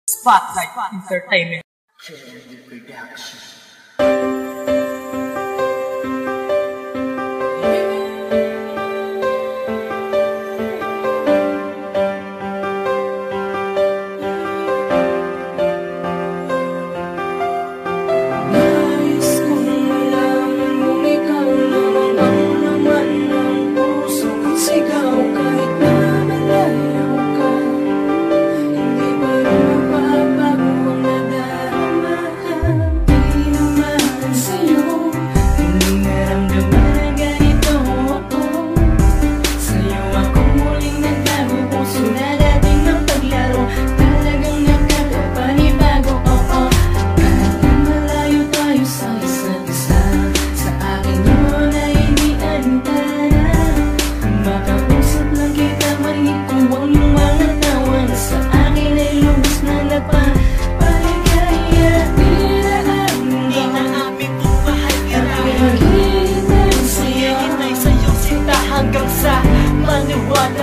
Spotlight Entertainment.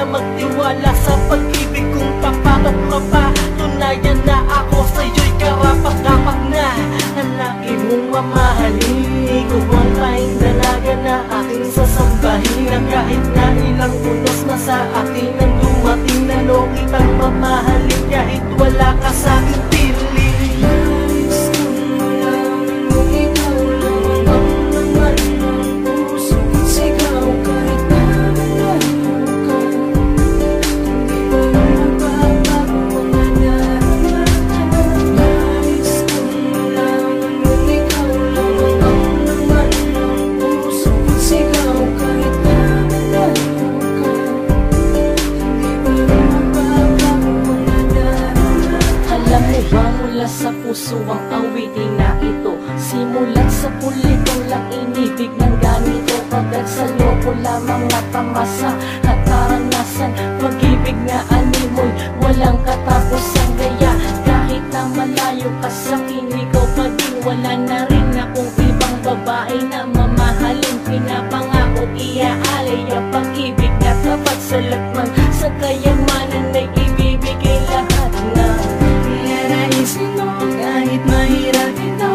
Magtiwala sa pag-ibig kong papatot mapatunayan na ako sa'yo'y karapat-dapat na lalaki mong mamahalin. Ikaw ang laing dalaga na aking sasambahin, na kahit na ilang unos na sa akin ang dumating, na no kitang mamahalin kahit wala ka sa aking piling. Mula sa puso ang awitin na ito, simulat sa pulitong lang inibig ng ganito. Pagkat sa loob lamang natamasa at karanasan, pag-ibig na animoy walang katapusan. Kaya kahit na malayo ka sa'kin, ikaw pa din, wala na rin akong ibang babae na mamahalin. Pinapangako iaalay ang pag-ibig na tapat sa lakman, sa kayamanan may ibibigay lahat na sino kahit mahirap ito,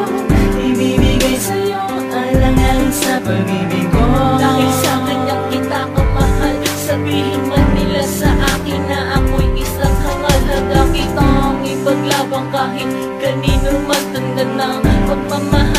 ibibigay sa'yo alang-alang sa pag-ibig ko. Dahil sa kanyang kita kamahal, sabihin man nila sa akin na ako'y isang hangal. Handa kitang ipaglabang kahit kanino, matanda ng pagmamahal.